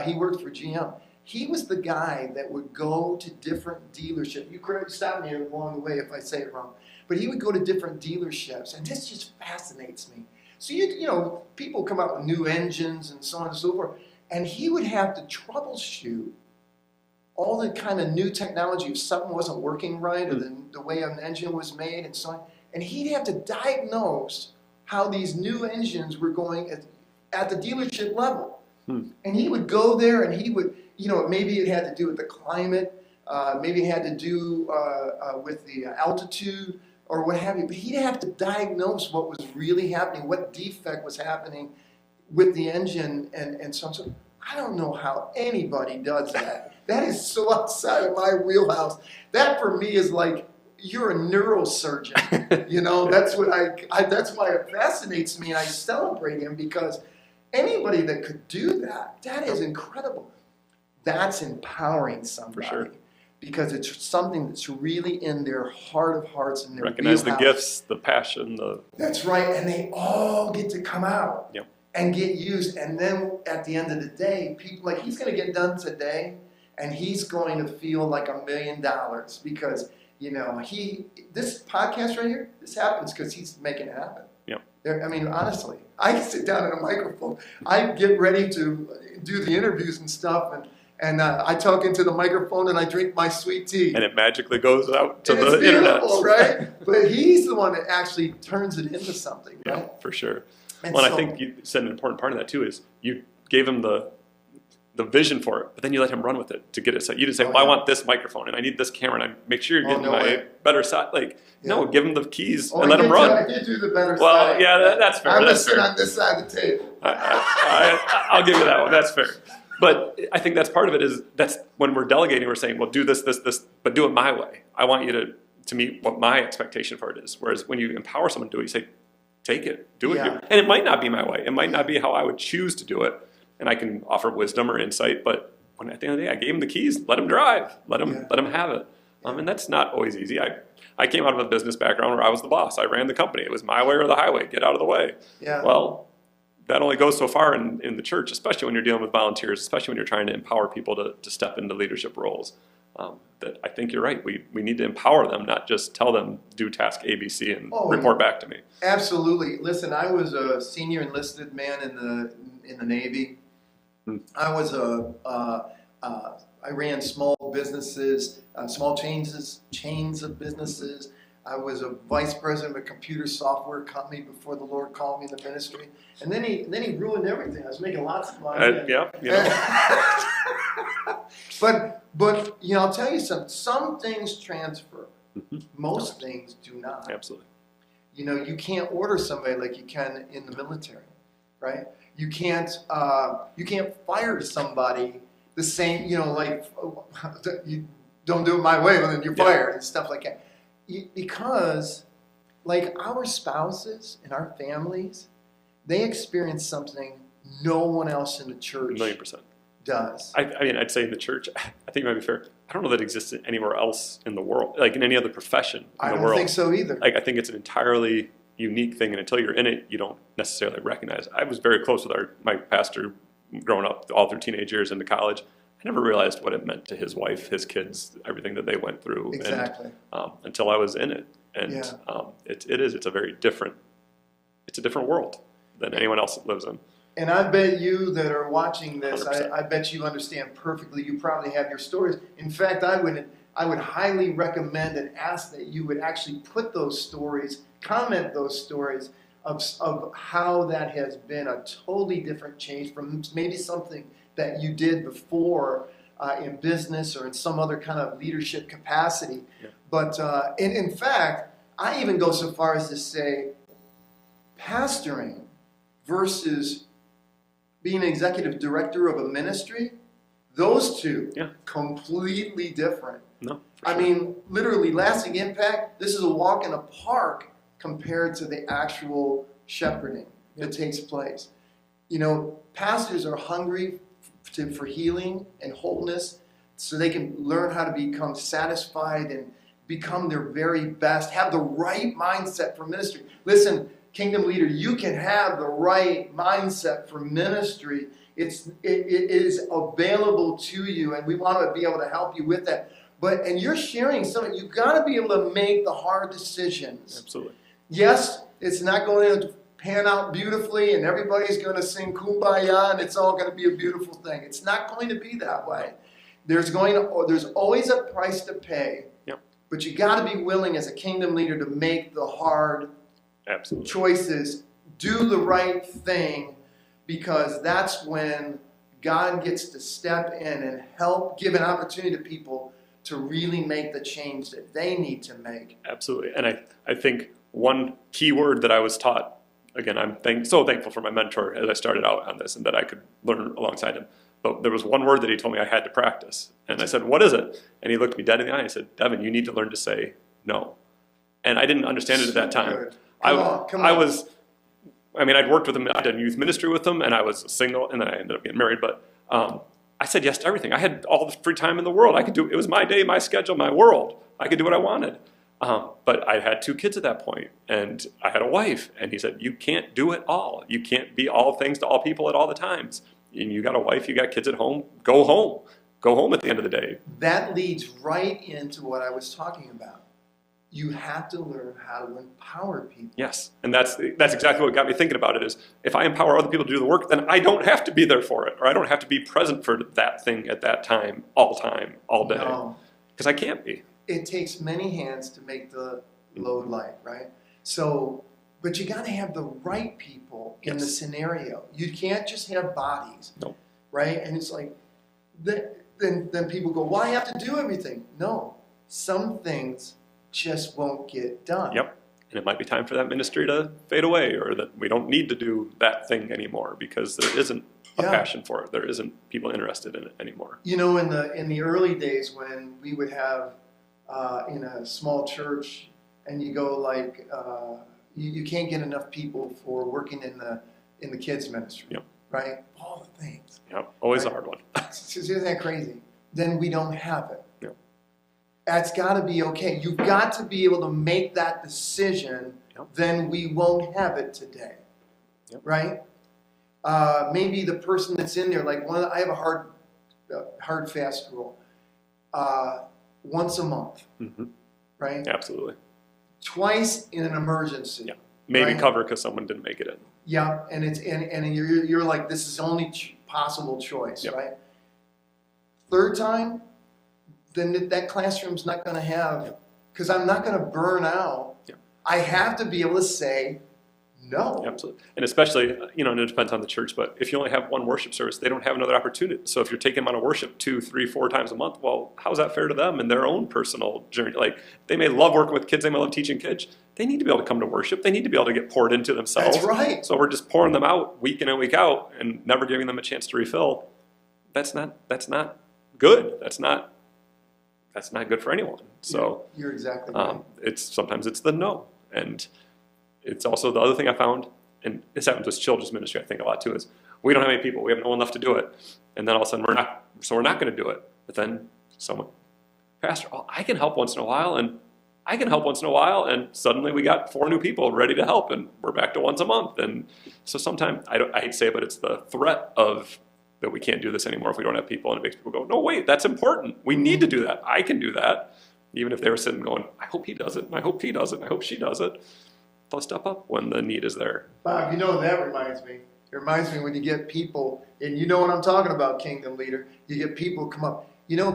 he worked for GM. He was the guy that would go to different dealerships. You stop me along the way if I say it wrong. But he would go to different dealerships, and this just fascinates me. So, people come out with new engines and so on and so forth, and he would have to troubleshoot all the kind of new technology if something wasn't working right or the way an engine was made and so on. And he'd have to diagnose how these new engines were going at the dealership level. And he would go there and he would, maybe it had to do with the climate, maybe it had to do with the altitude or what have you. But he'd have to diagnose what was really happening, what defect was happening with the engine and so on. So I don't know how anybody does that. That is so outside of my wheelhouse. That for me is like, you're a neurosurgeon. That's why it fascinates me, and I celebrate him because anybody that could do that is incredible. That's empowering somebody. For sure. Because it's something that's really in their heart of hearts and their recognize wheelhouse. The gifts, the passion, That's right, and they all get to come out. Yep. And get used. And then at the end of the day, people he's going to get done today, and he's going to feel like $1 million because this podcast right here, this happens because he's making it happen. Yep. Honestly, I sit down at a microphone. I get ready to do the interviews and stuff, and I talk into the microphone and I drink my sweet tea. And it magically goes out to the internet. internet. Right? But he's the one that actually turns it into something, right? Yeah, for sure. And I think you said an important part of that too is you gave him the vision for it, but then you let him run with it to get it set. You didn't say, I want this microphone and I need this camera and I make sure you're getting my better side. No, give him the keys and let him run. I did do the better side. Well, yeah, that's fair. I'm going to sit on this side of the table. I'll give you that one. That's fair. But I think that's part of it that's when we're delegating, we're saying, well, do this, but do it my way. I want you to meet what my expectation for it is. Whereas when you empower someone to do it, you say, take it, do it. Yeah. And it might not be my way. It might not be how I would choose to do it. And I can offer wisdom or insight, but at the end of the day, I gave him the keys. Let him drive. Let him have it. And that's not always easy. I came out of a business background where I was the boss. I ran the company. It was my way or the highway. Get out of the way. Yeah. Well, that only goes so far in the church, especially when you're dealing with volunteers, especially when you're trying to empower people to step into leadership roles. That I think you're right. We need to empower them, not just tell them do task A, B, C, and report back to me. Absolutely. Listen, I was a senior enlisted man in the Navy. I was I ran small businesses, small chains of businesses. I was a vice president of a computer software company before the Lord called me in the ministry. And then he ruined everything. I was making lots of money. Yeah. But I'll tell you something. Some things transfer. Most things do not. Absolutely. You can't order somebody like you can in the military, right? You can't fire somebody the same, like you don't do it my way, but then you're fired and stuff like that. Because, like, our spouses and our families, they experience something no one else in the church 1,000,000% does. I mean, I'd say in the church, I think it might be fair. I don't know that it exists anywhere else in the world, like in any other profession in the world. I don't think so either. Like, I think it's an entirely unique thing, and until you're in it, you don't necessarily recognize it. I was very close with my pastor growing up, all through teenage years into college. I never realized what it meant to his wife, his kids, everything that they went through. Exactly. And, until I was in it. And it's a very different, it's a different world than anyone else lives in. And I bet you that are watching this, 100%. I bet you understand perfectly. You probably have your stories. In fact, I would highly recommend and ask that you would actually put those stories, comment those stories of how that has been a totally different change from maybe something that you did before in business or in some other kind of leadership capacity. Yeah. But in fact, I even go so far as to say pastoring versus being an executive director of a ministry, those two, completely different. No, I mean, literally, lasting impact, this is a walk in a park compared to the actual shepherding that takes place. Pastors are hungry for healing and wholeness so they can learn how to become satisfied and become their very best, have the right mindset for ministry. Listen, Kingdom leader, you can have the right mindset for ministry. It is available to you, and we want to be able to help you with that. And you're sharing something. You've got to be able to make the hard decisions. Absolutely. Yes, it's not going to pan out beautifully, and everybody's going to sing Kumbaya, and it's all going to be a beautiful thing. It's not going to be that way. There's always a price to pay. Yep. But you got to be willing as a kingdom leader to make the hard choices, do the right thing, because that's when God gets to step in and help give an opportunity to people to really make the change that they need to make. Absolutely. And I think one key word that I was taught, again, I'm so thankful for my mentor as I started out on this and that I could learn alongside him. But there was one word that he told me I had to practice. And I said, what is it? And he looked me dead in the eye and said, Devin, you need to learn to say no. And I didn't understand it at that time. I'd worked with him, I did youth ministry with him, and I was single, and then I ended up getting married, but I said yes to everything. I had all the free time in the world. It was my day, my schedule, my world. I could do what I wanted. But I had 2 kids at that point, and I had a wife, and he said, you can't do it all. You can't be all things to all people at all the times. And you got a wife, you got kids at home, go home. Go home at the end of the day. That leads right into what I was talking about. You have to learn how to empower people. Yes, and that's exactly what got me thinking about it is, if I empower other people to do the work, then I don't have to be there for it, or I don't have to be present for that thing at that time, all day. No. Because I can't be. It takes many hands to make the load light, right? So, but you got to have the right people in the scenario. You can't just have bodies, right? And it's like, then people go, well, I have to do everything. No, some things just won't get done. Yep. And it might be time for that ministry to fade away, or that we don't need to do that thing anymore because there isn't a passion for it. There isn't people interested in it anymore. In the early days when we would have in a small church, and you go like you can't get enough people for working in the kids ministry, right? All the things. Yep. Always a hard one. Isn't that crazy? Then we don't have it. That's got to be okay. You've got to be able to make that decision. Then we won't have it today, right? Maybe the person that's in there, like I have a hard fast rule. Once a month, right? Absolutely. Twice in an emergency. Yeah. Maybe cover because someone didn't make it in. Yeah, and you're like, this is the only possible choice, right? Third time, then that classroom's not going to have because I'm not going to burn out. Yeah. I have to be able to say no. Absolutely. And especially, and it depends on the church, but if you only have one worship service, they don't have another opportunity. So if you're taking them on a worship 2, 3, 4 times a month, well, how's that fair to them in their own personal journey? Like, they may love working with kids, they may love teaching kids. They need to be able to come to worship. They need to be able to get poured into themselves. That's right. So we're just pouring them out week in and week out and never giving them a chance to refill. That's not good. That's not good for anyone. So you're exactly right. Sometimes it's the no. And it's also the other thing I found, and this happens with children's ministry, I think a lot too, is we don't have any people. We have no one left to do it. And then all of a sudden we're not going to do it. But then someone, Pastor, I can help once in a while, and I can help once in a while, and suddenly we got 4 new people ready to help, and we're back to once a month. And so sometimes, I hate to say it, but it's the threat of that we can't do this anymore if we don't have people, and it makes people go, no, wait, that's important. We need to do that. I can do that. Even if they were sitting going, I hope he does it, I hope he does it, I hope she does it. They'll step up when the need is there. Bob, you know what that reminds me? It reminds me when you get people, and you know what I'm talking about, Kingdom Leader, you get people come up,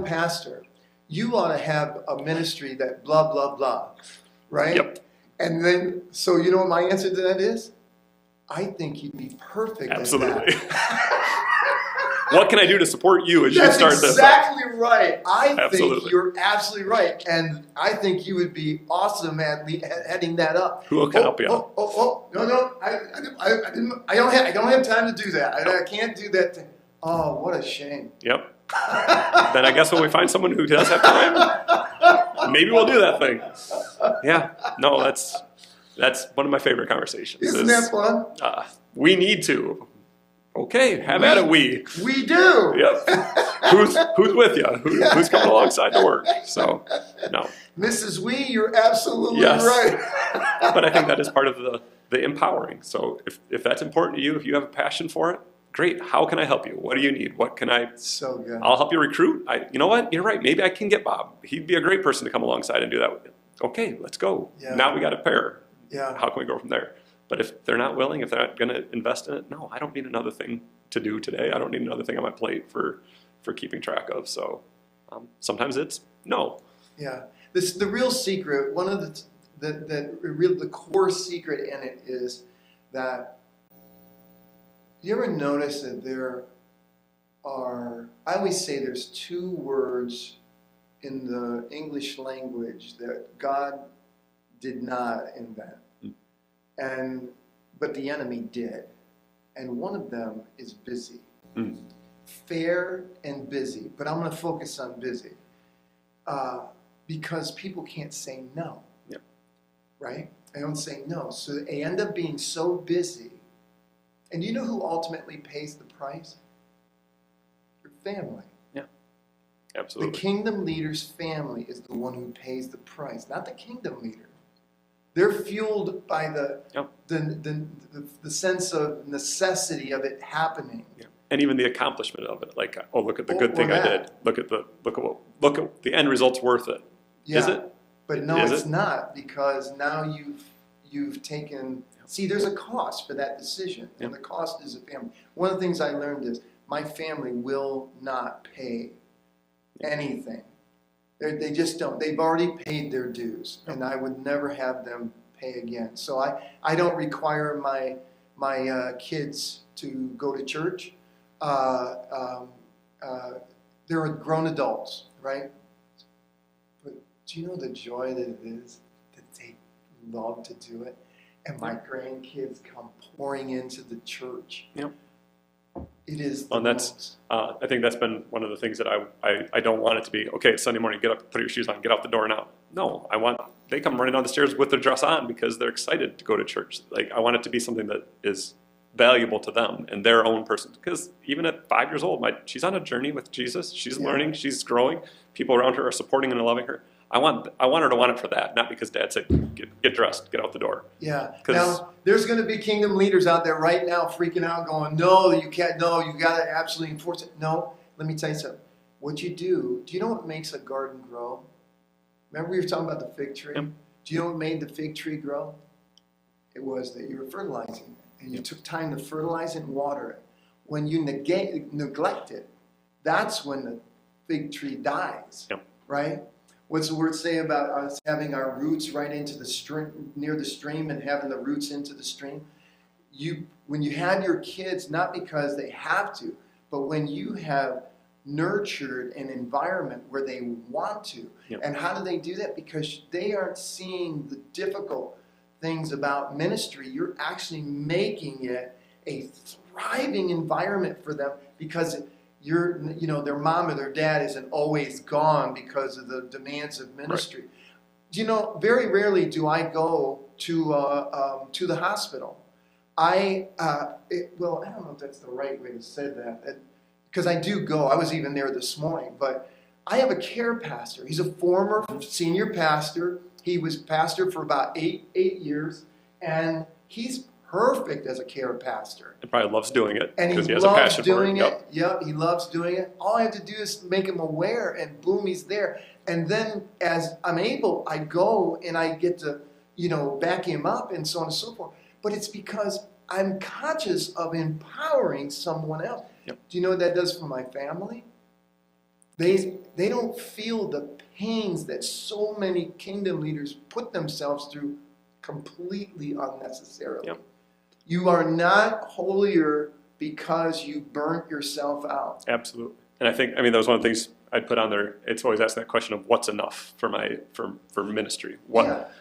Pastor, you ought to have a ministry that blah, blah, blah, right? Yep. And then, so you know what my answer to that is? I think you'd be perfect Absolutely. at that. What can I do to support you as you start this? That's exactly right. I Absolutely. think you're absolutely right. And I think you would be awesome at heading that up. Who can help you out? No, I don't have time to do that. I can't do that. Oh, what a shame. Yep. Then I guess when we find someone who does have time, maybe we'll do that thing. Yeah. No, that's one of my favorite conversations. Isn't that fun? We need to. Okay, have at it. We do. Yep. Who's with you? Who's coming alongside to work? So, no. Mrs. Wee, you're absolutely yes. right. But I think that is part of the empowering. So if that's important to you, if you have a passion for it, great. How can I help you? What do you need? What can I? So good. I'll help you recruit. You know what? You're right. Maybe I can get Bob. He'd be a great person to come alongside and do that with you. Okay, let's go. Yeah. Now we got a pair. Yeah. How can we go from there? But if they're not willing, if they're not going to invest in it, no, I don't need another thing to do today. I don't need another thing on my plate for keeping track of. So sometimes it's no. Yeah. The real secret, one of the core secret in it is that, you ever notice that there are, I always say there's 2 words in the English language that God did not invent. But the enemy did. And one of them is busy. Fair and busy. But I'm going to focus on busy. Because people can't say no. Yep. Right? They don't say no. So they end up being so busy. And you know who ultimately pays the price? Your family. Yeah. Absolutely. The kingdom leader's family is the one who pays the price, not the kingdom leader. They're fueled by the sense of necessity of it happening. Yeah. And even the accomplishment of it. Like, oh, look at the good thing I did. Look at the end result's worth it. Yeah. Is it? But no, it's not, because now you've taken. See, there's a cost for that decision, and the cost is a family. One of the things I learned is my family will not pay anything. They just don't. They've already paid their dues, and I would never have them pay again. So I don't require my kids to go to church. They're grown adults, right? But do you know the joy that it is that they love to do it? And my grandkids come pouring into the church. Yep. It is. I think that's been one of the things that I don't want it to be. Okay, it's Sunday morning. Get up, put your shoes on, get out the door now. No, they come running down the stairs with their dress on because they're excited to go to church. Like, I want it to be something that is valuable to them and their own person. Because even at 5 years old, she's on a journey with Jesus. She's learning. She's growing. People around her are supporting and loving her. I want her to want it for that, not because Dad said, get dressed, get out the door. Yeah. Now, there's going to be kingdom leaders out there right now freaking out going, no, you can't, no, you got to absolutely enforce it. No, let me tell you something. What you do you know what makes a garden grow? Remember we were talking about the fig tree? Yep. Do you know what made the fig tree grow? It was that you were fertilizing it, and you took time to fertilize it and water it. When you neglect it, that's when the fig tree dies, right? What's the word say about us having our roots right into the stream, near the stream, and having the roots into the stream? When you have your kids, not because they have to, but when you have nurtured an environment where they want to. Yep. And how do they do that? Because they aren't seeing the difficult things about ministry. You're actually making it a thriving environment for them, because their mom or their dad isn't always gone because of the demands of ministry. Right. Very rarely do I go to the hospital. I don't know if that's the right way to say that, because I do go. I was even there this morning, but I have a care pastor. He's a former senior pastor. He was pastor for about eight years, and he's perfect as a care pastor. And probably loves doing it, and because he has a passion for it. Yep, he loves doing it. All I have to do is make him aware, and boom, he's there. And then as I'm able, I go and I get to, back him up and so on and so forth. But it's because I'm conscious of empowering someone else. Yep. Do you know what that does for my family? They don't feel the pains that so many kingdom leaders put themselves through completely unnecessarily. Yep. You are not holier because you burnt yourself out. Absolutely. And I think, that was one of the things I'd put on there. It's always asking that question of what's enough for ministry.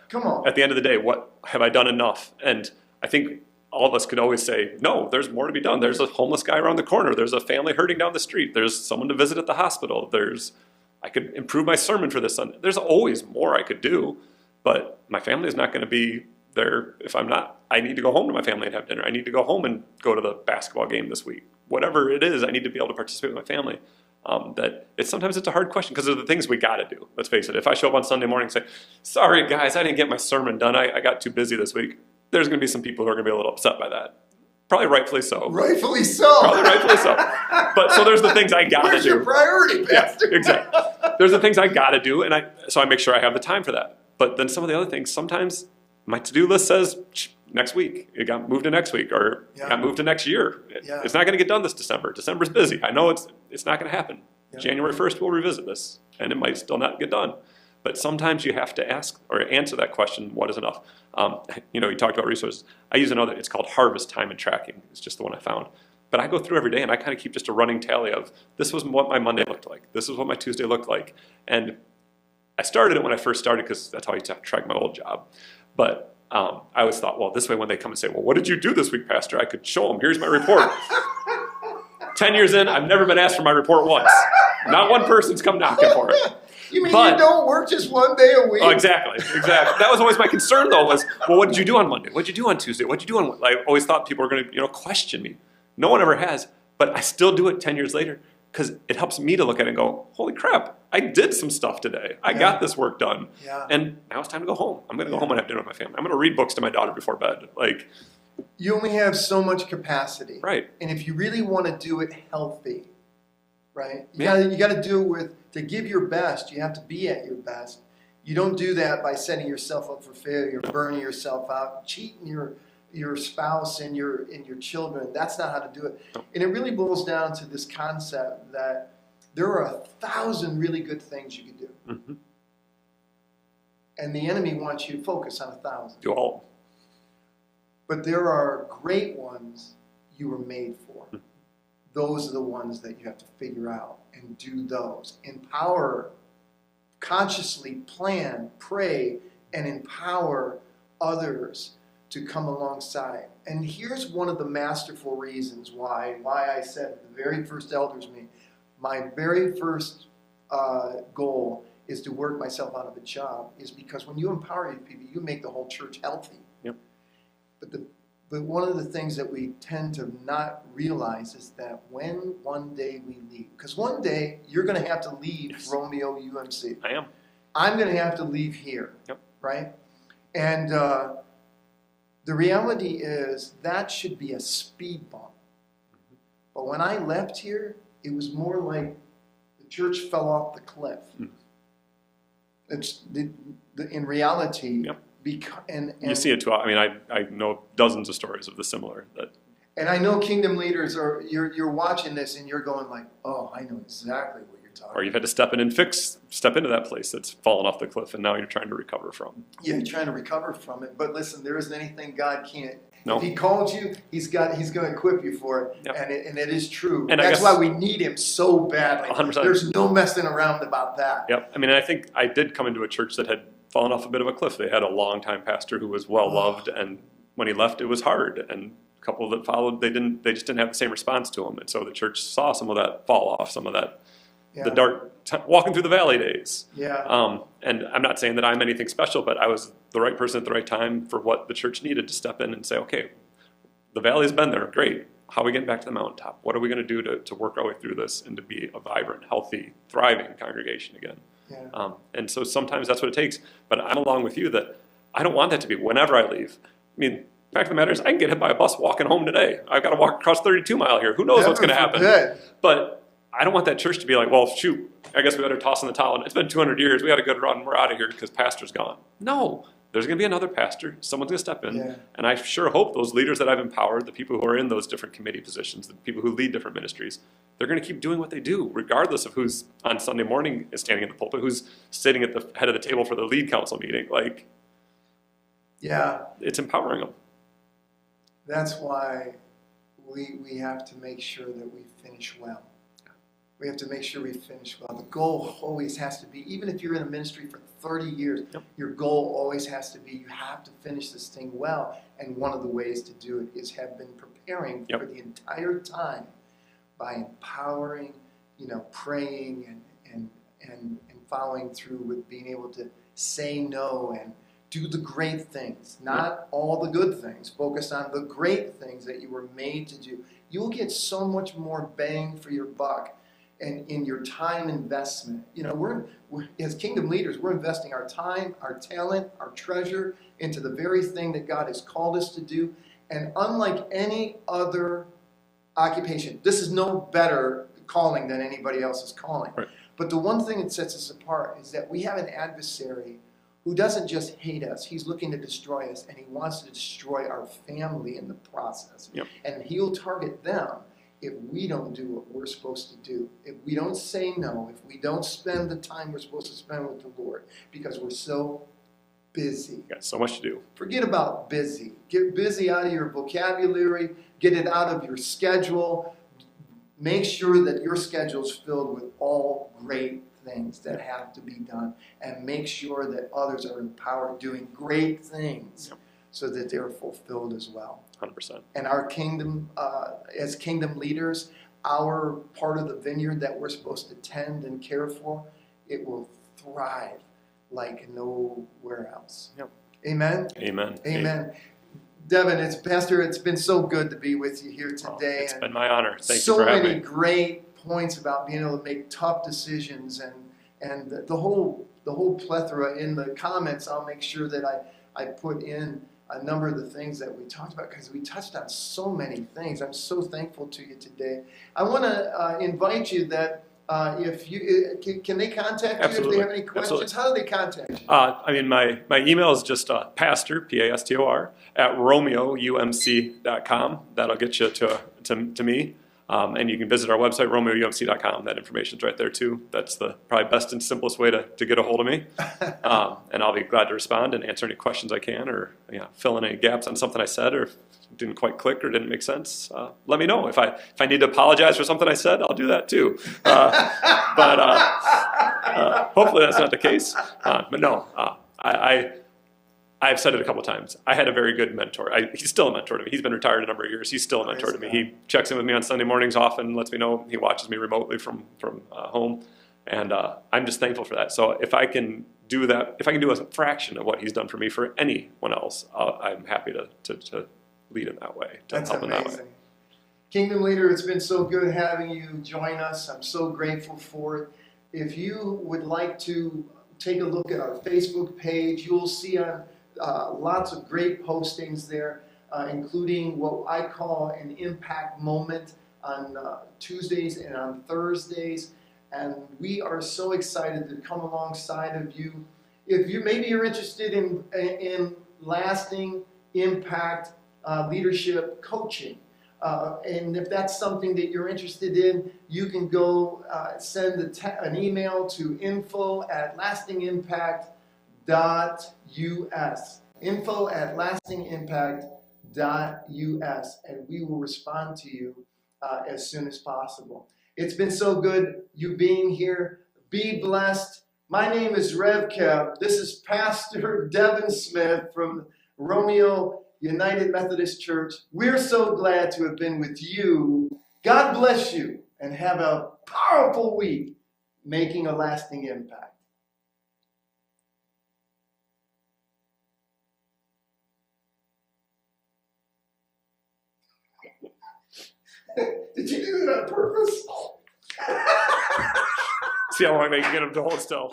Come on. At the end of the day, what have I done enough? And I think all of us could always say, no, there's more to be done. There's a homeless guy around the corner. There's a family hurting down the street. There's someone to visit at the hospital. I could improve my sermon for this Sunday. There's always more I could do, but my family is not going to be there if I'm not. I need to go home to my family and have dinner. I need to go home and go to the basketball game this week. Whatever it is, I need to be able to participate with my family. Sometimes it's a hard question because of the things we got to do. Let's face it. If I show up on Sunday morning and say, sorry guys, I didn't get my sermon done. I got too busy this week. There's going to be some people who are going to be a little upset by that. Probably rightfully so. Rightfully so. Probably rightfully so. But so there's the things I got to do. Where's your priority, Pastor? Yeah, exactly. There's the things I got to do, and so I make sure I have the time for that. But then some of the other things, sometimes my to-do list says next week. It got moved to next week, or it got moved to next year. It's not going to get done this December. December's busy. I know it's not going to happen. Yeah. January 1st, we'll revisit this, and it might still not get done. But sometimes you have to ask or answer that question, what is enough? You talked about resources. I use another, it's called Harvest Time and Tracking. It's just the one I found. But I go through every day and I kind of keep just a running tally of, this was what my Monday looked like. This is what my Tuesday looked like. And I started it when I first started because that's how I used to track my old job. But I always thought, well, this way when they come and say, well, what did you do this week, Pastor? I could show them, here's my report. 10 years in, I've never been asked for my report once. Not one person's come knocking for it. You mean you don't work just one day a week? Oh, exactly. That was always my concern, though, was, well, what did you do on Monday? What did you do on Tuesday? What did you do on... I always thought people were going to, question me. No one ever has, but I still do it 10 years later because it helps me to look at it and go, holy crap, I did some stuff today. I got this work done. Yeah. And now it's time to go home. I'm going to go home and have dinner with my family. I'm going to read books to my daughter before bed. You only have so much capacity. Right. And if you really want to do it healthy, right? You got to do it to give your best. You have to be at your best. You don't do that by setting yourself up for failure, burning yourself out, cheating your spouse and your children. That's not how to do it. And it really boils down to this concept that there are 1,000 really good things you could do. Mm-hmm. And the enemy wants you to focus on 1,000. Do all. But there are great ones you were made for. Mm-hmm. Those are the ones that you have to figure out and do those. Empower, consciously plan, pray, and empower others to come alongside. And here's one of the masterful reasons why I said at the very first elders meeting, my very first goal is to work myself out of a job, is because when you empower people, you make the whole church healthy. Yep. But one of the things that we tend to not realize is that when one day we leave, because one day you're going to have to leave Romeo UMC. I am. I'm going to have to leave here. Yep. Right? And the reality is that should be a speed bump. Mm-hmm. But when I left here, it was more like the church fell off the cliff. Mm. It's in reality. Yep. And you see it too. I mean, I know dozens of stories of the similar. And I know kingdom leaders you're watching this and you're going like, oh, I know exactly what you're talking. Or you've had to step into that place that's fallen off the cliff and now you're trying to recover from. Yeah, you're trying to recover from it. But listen, there isn't anything God can't. No. If he called you, he's going to equip you for it. Yep. And it is true. And that's why we need him so badly. 100%. There's no messing around about that. Yep. I mean, I think I did come into a church that had fallen off a bit of a cliff. They had a long-time pastor who was well-loved, and when he left, it was hard. And a couple that followed, they just didn't have the same response to him. And so the church saw some of that fall off, some of that, the dark, walking through the valley days. Yeah. And I'm not saying that I'm anything special, but I was the right person at the right time for what the church needed to step in and say, okay, the valley's been there, great. How are we getting back to the mountaintop? What are we going to do to work our way through this and to be a vibrant, healthy, thriving congregation again? Yeah. And so sometimes that's what it takes. But I'm along with you that I don't want that to be whenever I leave. I mean, the fact of the matter is I can get hit by a bus walking home today. I've got to walk across 32 Mile here. Who knows what's going to happen? But I don't want that church to be like, well, shoot, I guess we better toss in the towel. It's been 200 years. We had a good run. We're out of here because pastor's gone. No. There's going to be another pastor. Someone's going to step in. Yeah. And I sure hope those leaders that I've empowered, the people who are in those different committee positions, the people who lead different ministries, they're going to keep doing what they do, regardless of who's on Sunday morning is standing in the pulpit, who's sitting at the head of the table for the lead council meeting. Like, yeah, it's empowering them. That's why we have to make sure that we finish well. We have to make sure we finish well. The goal always has to be, even if you're in a ministry for 30 years, Yep. your goal always has to be, you have to finish this thing well. And one of the ways to do it is have been preparing Yep. for the entire time by empowering, praying and following through with being able to say no and do the great things, not all the good things. Focus on the great things that you were made to do. You'll get so much more bang for your buck. And in your time investment, we're as kingdom leaders, we're investing our time, our talent, our treasure into the very thing that God has called us to do. And unlike any other occupation, this is no better calling than anybody else's calling. Right. But the one thing that sets us apart is that we have an adversary who doesn't just hate us, he's looking to destroy us, and he wants to destroy our family in the process. Yep. And he'll target them if we don't do what we're supposed to do, if we don't say no, if we don't spend the time we're supposed to spend with the Lord, because we're so busy. Got so much to do. Forget about busy. Get busy out of your vocabulary. Get it out of your schedule. Make sure that your schedule is filled with all great things that have to be done. And make sure that others are empowered doing great things so that they're fulfilled as well. 100%. And our kingdom, as kingdom leaders, our part of the vineyard that we're supposed to tend and care for, it will thrive like nowhere else. Yep. Amen? Amen. Amen. Devin, it's been so good to be with you here today. It's been my honor. Thank so you for having me. many great points about being able to make tough decisions and the whole plethora in the comments. I'll make sure that I put in a number of the things that we talked about because we touched on so many things. I'm so thankful to you today. I want to invite you that if you can they contact you if they have any questions? Absolutely. How do they contact you? My email is just pastor, Pastor, at romeoumc.com. That'll get you to me. And you can visit our website, romeoumc.com. That information's right there too. That's the probably best and simplest way to get a hold of me. And I'll be glad to respond and answer any questions I can, or fill in any gaps on something I said, or if it didn't quite click or didn't make sense. Let me know. If I need to apologize for something I said, I'll do that too. But hopefully that's not the case. But no, I've said it a couple times. I had a very good mentor. He's still a mentor to me. He's been retired a number of years. He's still a mentor to me. He checks in with me on Sunday mornings often, lets me know. He watches me remotely from home. And I'm just thankful for that. So if I can do that, if I can do a fraction of what he's done for me for anyone else, I'm happy to lead in that way, to That's help amazing. in that way. Kingdom Leader, it's been so good having you join us. I'm so grateful for it. If you would like to take a look at our Facebook page, you'll see on lots of great postings there, including what I call an impact moment on Tuesdays and on Thursdays. And we are so excited to come alongside of you. If you're interested in lasting impact leadership coaching, And if that's something that you're interested in, you can go send an email to info@lastingimpact.us. info@lastingimpact.us, and we will respond to you as soon as possible. It's been so good you being here. Be blessed. My name is Rev Kev. This is Pastor Devin Smith from Romeo United Methodist Church. We're so glad to have been with you. God bless you, and have a powerful week making a lasting impact. Did you do that on purpose? See how long they can get them to hold still.